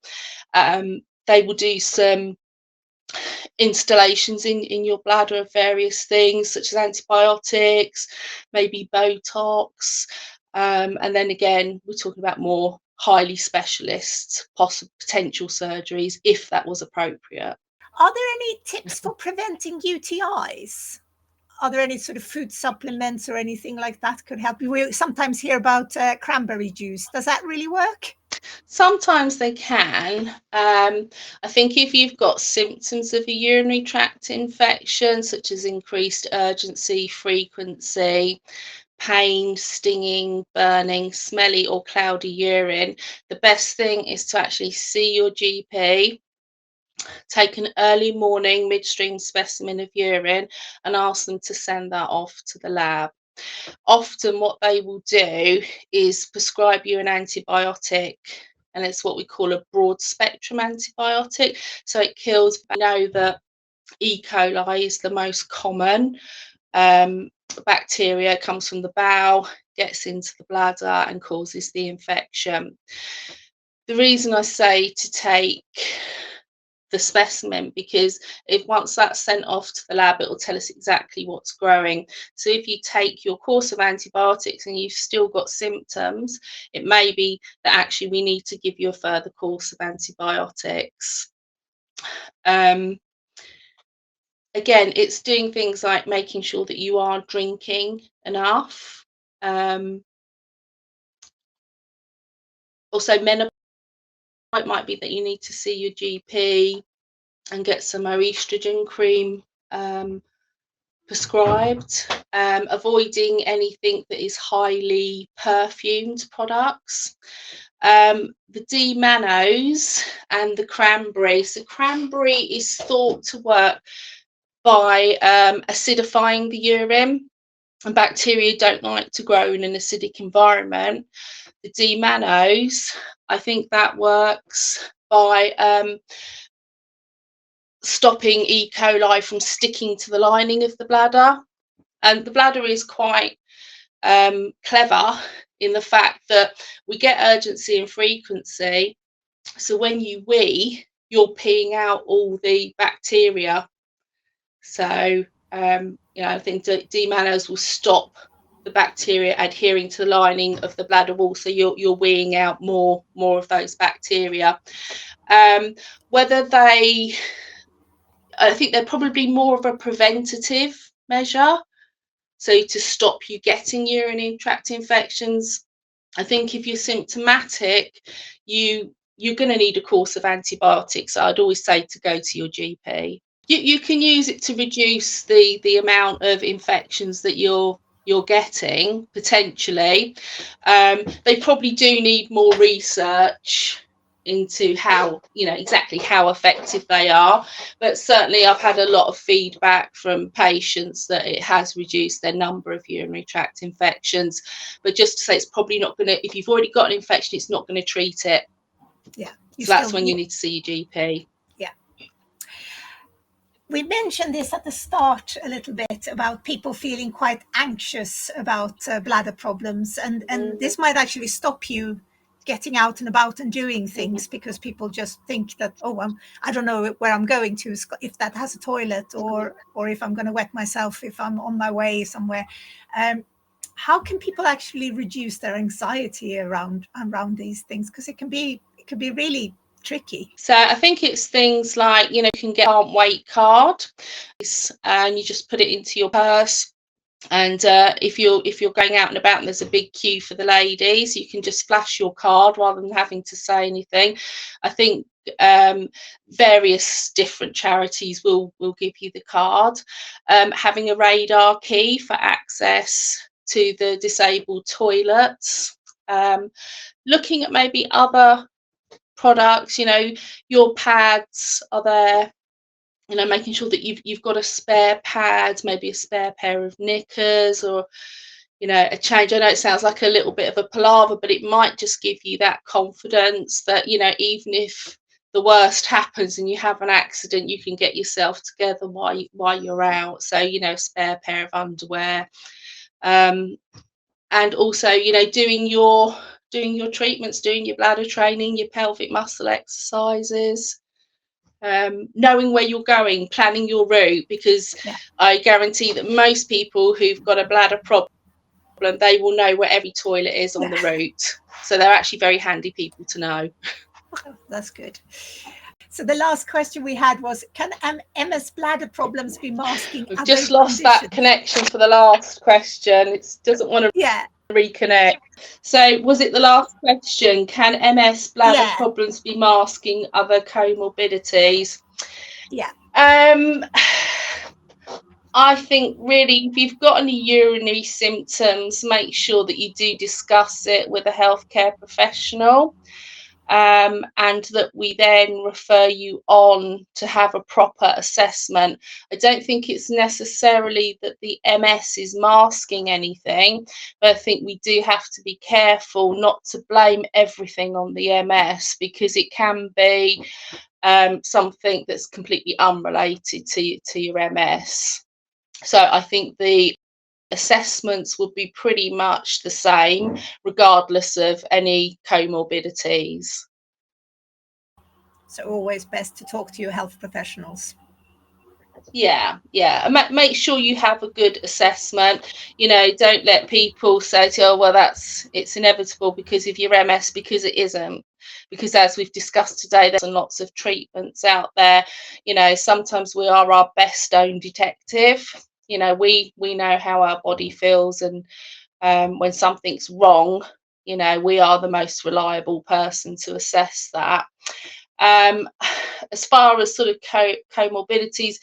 They will do some installations in your bladder of various things, such as antibiotics, maybe Botox. And then again, we're talking about more highly specialist potential surgeries, if that was appropriate. Are there any tips for preventing UTIs? Are there any sort of food supplements or anything like that could help? We sometimes hear about cranberry juice. Does that really work? Sometimes they can. I think if you've got symptoms of a urinary tract infection, such as increased urgency, frequency, pain, stinging, burning, smelly or cloudy urine, the best thing is to actually see your GP, take an early morning midstream specimen of urine and ask them to send that off to the lab. Often what they will do is prescribe you an antibiotic, and it's what we call a broad spectrum antibiotic. So it kills, we know that E. coli is the most common bacteria, comes from the bowel, gets into the bladder and causes the infection. The reason I say to take the specimen, because if once that's sent off to the lab, it will tell us exactly what's growing. So if you take your course of antibiotics and you've still got symptoms, it may be that actually we need to give you a further course of antibiotics. Again, it's doing things like making sure that you are drinking enough. Also, menopause, it might be that you need to see your GP and get some estrogen cream prescribed. Avoiding anything that is highly perfumed products. The D-mannose and the cranberry. So cranberry is thought to work by acidifying the urine, and bacteria don't like to grow in an acidic environment. The D-mannose, I think that works by stopping E. coli from sticking to the lining of the bladder. And the bladder is quite clever in the fact that we get urgency and frequency. So when you wee, you're peeing out all the bacteria. So, I think D-mannose will stop the bacteria adhering to the lining of the bladder wall, so you're weeing out more of those bacteria. I think they're probably more of a preventative measure, so to stop you getting urinary tract infections. I think if you're symptomatic, you're going to need a course of antibiotics. So I'd always say to go to your GP. You can use it to reduce the amount of infections that you're getting potentially. They probably do need more research into how, exactly how effective they are, but certainly I've had a lot of feedback from patients that it has reduced their number of urinary tract infections. But just to say, it's probably not going to, if you've already got an infection, it's not going to treat it. Yeah, so that's when you need to see your GP. Yeah. We mentioned this at the start a little bit about people feeling quite anxious about bladder problems, and this might actually stop you getting out and about and doing things, because people just think that, I don't know where I'm going to, if that has a toilet, or if I'm going to wet myself if I'm on my way somewhere. How can people actually reduce their anxiety around these things? Because it can be really tricky. So I think it's things like, you can get a can't wait card, and you just put it into your purse. And if you're going out and about and there's a big queue for the ladies, you can just flash your card rather than having to say anything. I think various different charities will give you the card. Having a radar key for access to the disabled toilets. Looking at maybe other products, your pads are there. Making sure that you've got a spare pad, maybe a spare pair of knickers, or a change. I know it sounds like a little bit of a palaver, but it might just give you that confidence that even if the worst happens and you have an accident, you can get yourself together while you're out. So a spare pair of underwear, and also doing your treatments, doing your bladder training, your pelvic muscle exercises. Knowing where you're going, planning your route, because I guarantee that most people who've got a bladder problem, they will know where every toilet is on the route. So they're actually very handy people to know. That's good. So the last question we had was, can MS bladder problems be masking? We've just lost that connection for the last question. It doesn't want to reconnect. So was it the last question? Can MS bladder problems be masking other comorbidities? I think really, if you've got any urinary symptoms, make sure that you do discuss it with a healthcare professional, and that we then refer you on to have a proper assessment. I don't think it's necessarily that the MS is masking anything, but I think we do have to be careful not to blame everything on the MS, because it can be something that's completely unrelated to your MS. So I think the assessments would be pretty much the same regardless of any comorbidities. So always best to talk to your health professionals. Yeah. And make sure you have a good assessment. Don't let people say to you, oh, well, it's inevitable because of your MS, because it isn't. Because as we've discussed today, there's lots of treatments out there. Sometimes we are our best own detective. We know how our body feels, and when something's wrong, we are the most reliable person to assess that. As far as sort of comorbidities,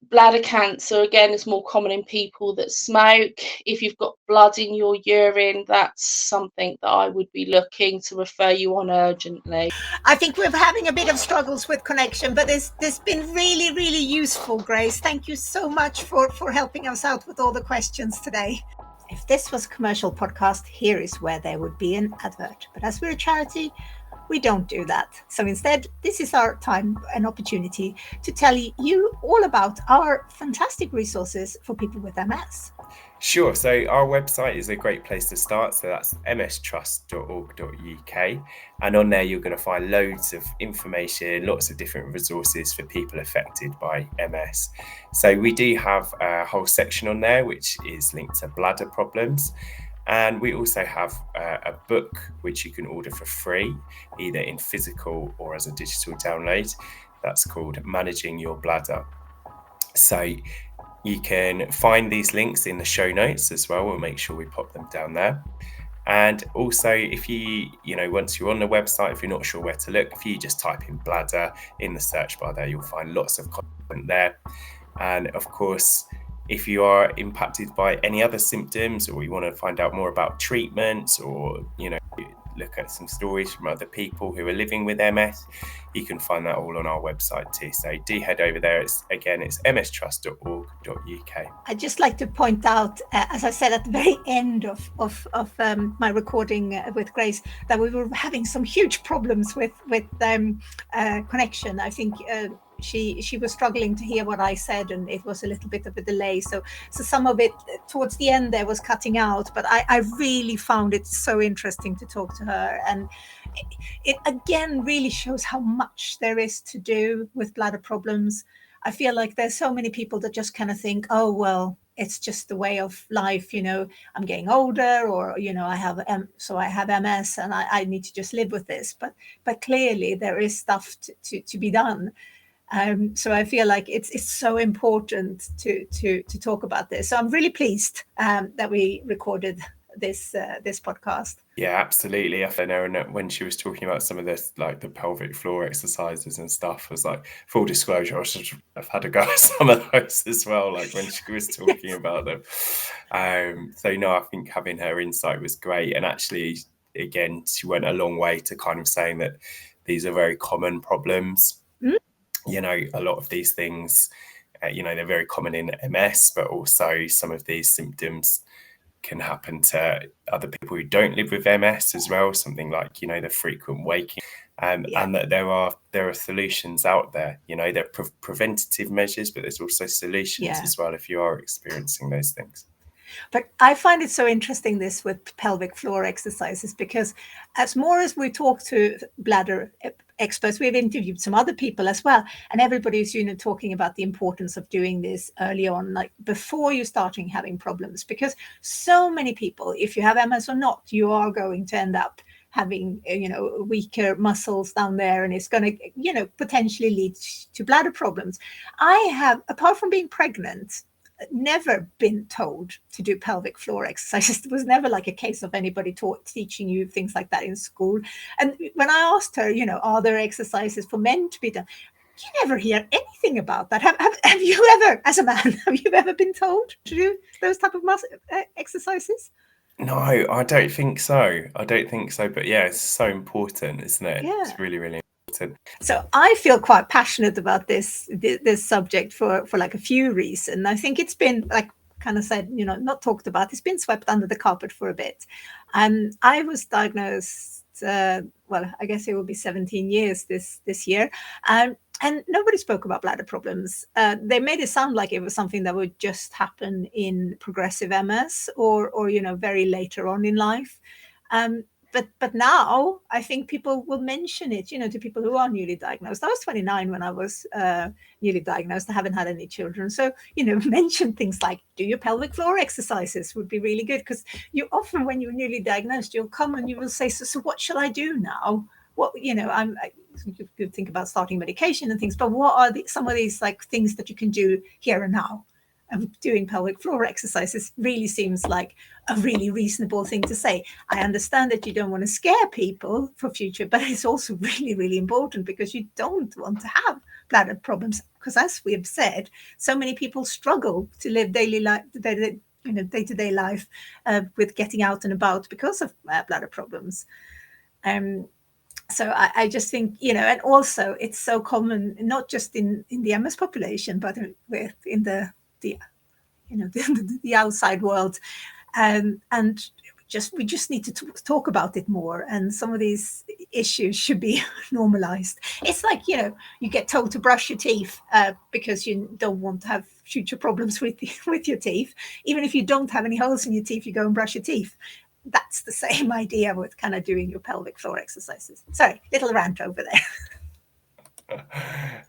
bladder cancer, again, is more common in people that smoke. If you've got blood in your urine, that's something that I would be looking to refer you on urgently. I think we're having a bit of struggles with connection, but this been really, really useful, Grace. Thank you so much for helping us out with all the questions today. If this was a commercial podcast, here is where there would be an advert. But as we're a charity, we don't do that. So instead, this is our time and opportunity to tell you all about our fantastic resources for people with MS. Sure. So our website is a great place to start. So that's mstrust.org.uk. And on there, you're going to find loads of information, lots of different resources for people affected by MS. So we do have a whole section on there, which is linked to bladder problems. And we also have a book which you can order for free, either in physical or as a digital download. That's called Managing Your Bladder. So you can find these links in the show notes as well. We'll make sure we pop them down there. And also, if once you're on the website, if you're not sure where to look, if you just type in bladder in the search bar there, you'll find lots of content there. And of course, if you are impacted by any other symptoms, or you want to find out more about treatments, or look at some stories from other people who are living with MS, you can find that all on our website too. So do head over there. It's mstrust.org.uk. I'd just like to point out, as I said at the very end of my recording with Grace, that we were having some huge problems with connection. I think she was struggling to hear what I said, and it was a little bit of a delay. So some of it towards the end there was cutting out, but I really found it so interesting to talk to her, and it again really shows how much there is to do with bladder problems. I feel like there's so many people that just kind of think, oh, well, it's just the way of life, I'm getting older, or, I have MS and I need to just live with this. But clearly there is stuff to be done. So I feel like it's so important to talk about this. So I'm really pleased that we recorded this podcast. Yeah, absolutely. I know, and when she was talking about some of this, like the pelvic floor exercises and stuff, I was like, full disclosure, I've had a go at some of those as well, like when she was talking about them. So no, I think having her insight was great. And actually, again, she went a long way to kind of saying that these are very common problems. A lot of these things, they're very common in MS, but also some of these symptoms can happen to other people who don't live with MS as well. Something like, the frequent waking, and that there are solutions out there. There are preventative measures, but there's also solutions as well if you are experiencing those things. But I find it so interesting, this with pelvic floor exercises, because as we talk to bladder experts, we've interviewed some other people as well, and everybody's talking about the importance of doing this early on, like before you're starting having problems, because so many people, if you have MS or not, you are going to end up having weaker muscles down there, and it's going to potentially lead to bladder problems. I have, apart from being pregnant, never been told to do pelvic floor exercises. It was never like a case of anybody teaching you things like that in school. And when I asked her, are there exercises for men to be done? You never hear anything about that. Have you ever, as a man, have you ever been told to do those type of exercises? No, I don't think so. But yeah, it's so important, isn't it? Yeah. It's really, really important. So I feel quite passionate about this subject for like a few reasons. I think it's been, like kind of said, not talked about. It's been swept under the carpet for a bit. I was diagnosed, I guess it will be 17 years this year. And nobody spoke about bladder problems. They made it sound like it was something that would just happen in progressive MS or very later on in life. But now I think people will mention it, to people who are newly diagnosed. I was 29 when I was newly diagnosed. I haven't had any children. So, mention things like do your pelvic floor exercises would be really good, because you often, when you're newly diagnosed, you'll come and you will say, so what shall I do now? What, you could think about starting medication and things, but what are some of these like things that you can do here and now? And doing pelvic floor exercises really seems like a really reasonable thing to say. I understand that you don't want to scare people for future, but it's also really, really important, because you don't want to have bladder problems. Because as we have said, so many people struggle to live daily life, day-to-day life with getting out and about because of bladder problems. So I just think, and also it's so common, not just in the MS population, but in the outside world, and we just need to talk about it more, and some of these issues should be normalized. It's like you get told to brush your teeth because you don't want to have future problems with your teeth. Even if you don't have any holes in your teeth, you go and brush your teeth. That's the same idea with kind of doing your pelvic floor exercises. Sorry, little rant over there.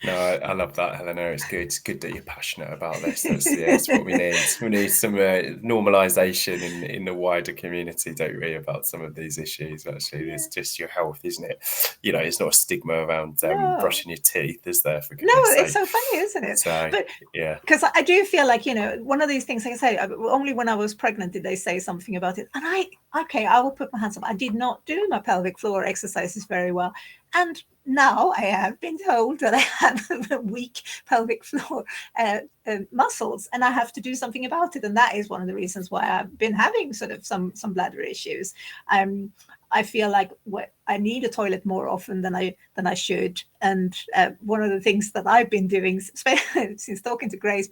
No, I love that, Helena. It's good. It's good that you're passionate about this. That's what we need. We need some normalization in the wider community, don't we, about some of these issues. Actually, it's just your health, isn't it? It's not a stigma around brushing your teeth, is there? For goodness sake. It's so funny, isn't it? So, but yeah, because I do feel like one of these things, like I say, only when I was pregnant did they say something about it, and I will put my hands up. I did not do my pelvic floor exercises very well, and now I have been told that I have weak pelvic floor muscles, and I have to do something about it. And that is one of the reasons why I've been having sort of some bladder issues. I feel like I need a toilet more often than I should. And one of the things that I've been doing since talking to Grace,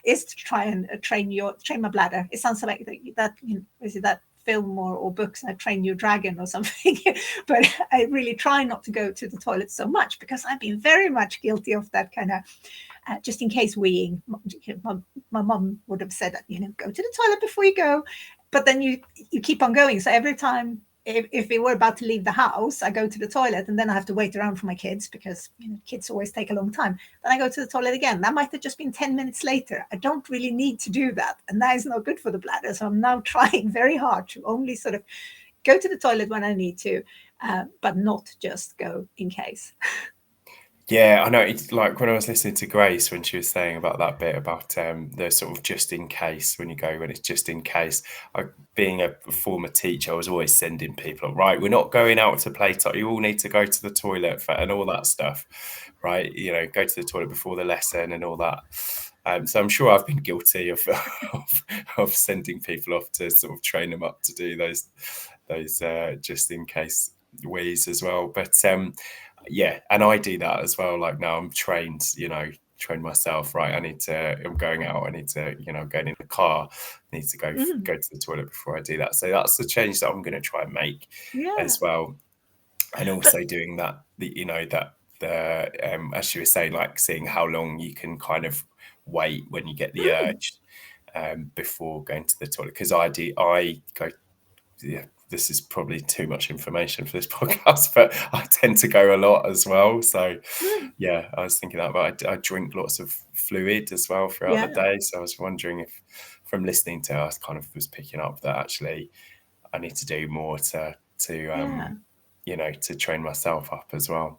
is to try and train my bladder. It sounds like that. Is it that film or books, I Train Your Dragon or something. But I really try not to go to the toilet so much, because I've been very much guilty of that kind of just in case weeing. My mom would have said that, go to the toilet before you go, but then you keep on going. So every time, if we were about to leave the house, I go to the toilet, and then I have to wait around for my kids, because kids always take a long time. Then I go to the toilet again. That might have just been 10 minutes later. I don't really need to do that, and that is not good for the bladder. So I'm now trying very hard to only sort of go to the toilet when I need to, but not just go in case. Yeah, I know. It's like when I was listening to Grace, when she was saying about that bit about the sort of just in case, when it's just in case. Being a former teacher, I was always sending people, right, we're not going out to play. You all need to go to the toilet and all that stuff, right? Go to the toilet before the lesson and all that. So I'm sure I've been guilty of sending people off to sort of train them up to do those just in case ways as well. But yeah, and I do that as well. Like now I'm trained myself, right? I'm going out, I need to, I'm going in the car, I need to go to the toilet before I do that. So that's the change that I'm going to try and make as well. And also doing that, as you were saying, like seeing how long you can kind of wait when you get the urge before going to the toilet. Because this is probably too much information for this podcast, but I tend to go a lot as well. So yeah, I was thinking that, but I drink lots of fluid as well throughout the day. So I was wondering if, from listening to her, I kind of was picking up that actually I need to do more to train myself up as well.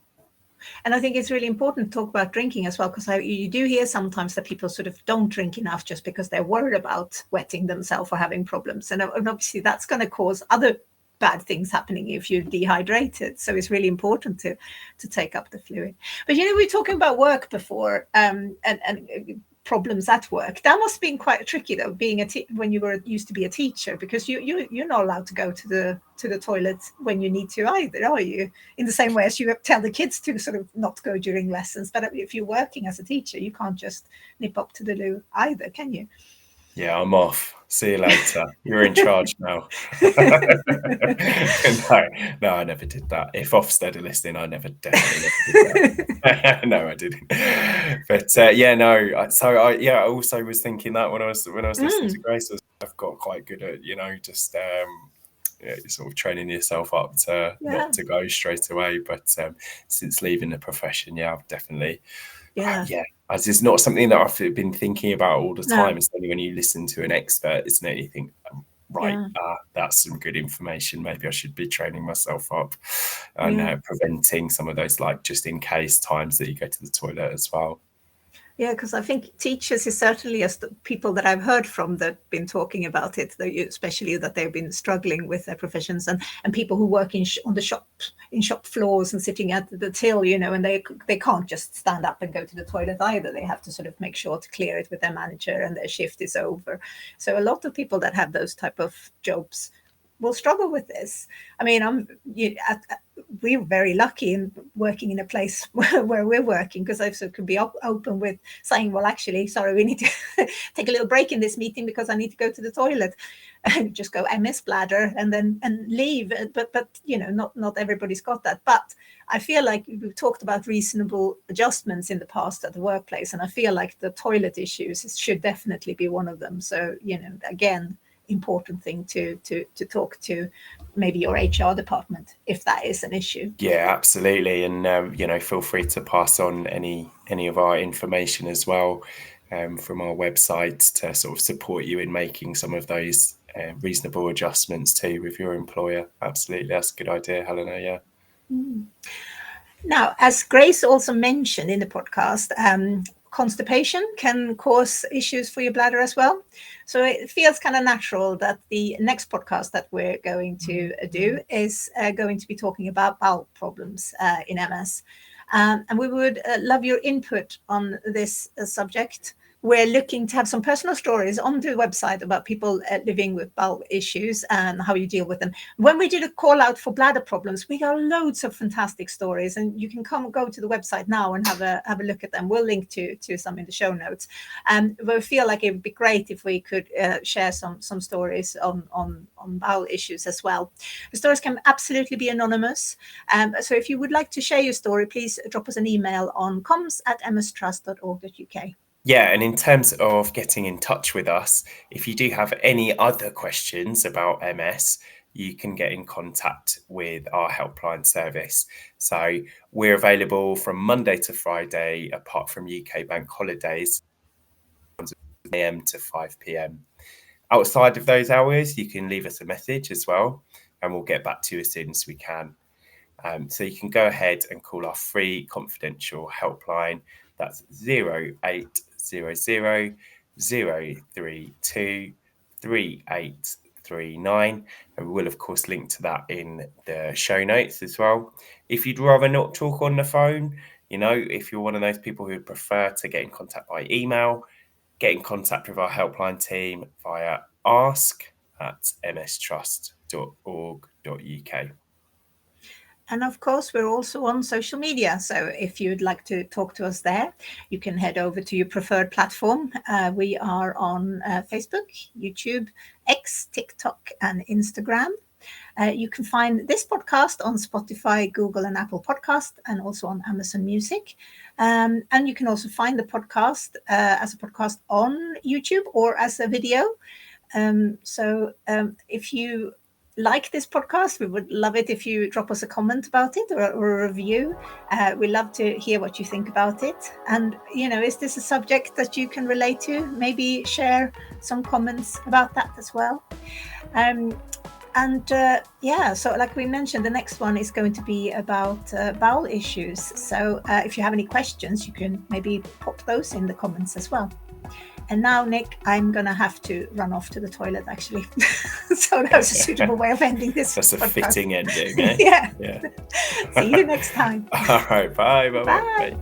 And I think it's really important to talk about drinking as well, because you do hear sometimes that people sort of don't drink enough just because they're worried about wetting themselves or having problems. And obviously that's going to cause other bad things happening if you're dehydrated. So it's really important to take up the fluid. But, we were talking about work before and problems at work. That must have been quite tricky, though, being when you used to be a teacher, because you're not allowed to go to the toilet when you need to either, are you? In the same way as you tell the kids to sort of not go during lessons. But if you're working as a teacher, you can't just nip up to the loo either, can you? Yeah, I'm off. See you later. You're in charge now. No, I never did that. If Ofsted are listening, I definitely did that. No, I didn't. But no. So I also was thinking that when I was listening to Grace, I've got quite good at just sort of training yourself up to not to go straight away. But since leaving the profession, I've definitely. It's just not something that I've been thinking about all the time. It's only when you listen to an expert, isn't it? You think, that's some good information. Maybe I should be training myself up and preventing some of those like just in case times that you go to the toilet as well. Yeah, because I think teachers is certainly, as the people that I've heard from that have been talking about it, especially that they've been struggling with their professions, and people who work in shop floors and sitting at the till, and they can't just stand up and go to the toilet either. They have to sort of make sure to clear it with their manager and their shift is over. So a lot of people that have those type of jobs will struggle with this. I mean, we're very lucky in working in a place where we're working, because I could be open with saying, well, actually, sorry, we need to take a little break in this meeting because I need to go to the toilet, and just go MS bladder and leave. But not everybody's got that. But I feel like we've talked about reasonable adjustments in the past at the workplace, and I feel like the toilet issues should definitely be one of them. So, again, important thing to talk to maybe your HR department if that is an issue. Yeah, absolutely. And feel free to pass on any of our information as well from our website to sort of support you in making some of those reasonable adjustments too with your employer. Absolutely, that's a good idea, Helena. Now, as Grace also mentioned in the podcast, constipation can cause issues for your bladder as well. So it feels kind of natural that the next podcast that we're going to do is going to be talking about bowel problems in MS. And we would love your input on this subject. we're looking to have some personal stories on the website about people living with bowel issues and how you deal with them. When we did a call out for bladder problems, we got loads of fantastic stories, and you can go to the website now and have a look at them. We'll link to some in the show notes. We feel like it would be great if we could share some stories on bowel issues as well. The stories can absolutely be anonymous. So if you would like to share your story, please drop us an email on comms@mstrust.org.uk. Yeah, and in terms of getting in touch with us, if you do have any other questions about MS, you can get in contact with our helpline service. So we're available from Monday to Friday, apart from UK bank holidays, 7 a.m. to 5 p.m. Outside of those hours, you can leave us a message as well, and we'll get back to you as soon as we can. So you can go ahead and call our free confidential helpline. That's 0800 032 3839, and we will of course link to that in the show notes as well. If you'd rather not talk on the phone, if you're one of those people who prefer to get in contact by email, get in contact with our helpline team via ask@mstrust.org.uk. And of course, we're also on social media. So if you'd like to talk to us there, you can head over to your preferred platform. We are on Facebook, YouTube, X, TikTok, and Instagram. You can find this podcast on Spotify, Google, and Apple Podcast, and also on Amazon Music. And you can also find the podcast as a podcast on YouTube or as a video. So if you like this podcast, we would love it if you drop us a comment about it or a review. We love to hear what you think about it. And, is this a subject that you can relate to? Maybe share some comments about that as well. So like we mentioned, the next one is going to be about bowel issues. So if you have any questions, you can maybe pop those in the comments as well. And now, Nick, I'm going to have to run off to the toilet, actually. So that was a suitable way of ending this. That's podcast. A fitting ending, eh? Yeah. See you next time. All right. Bye. Bye.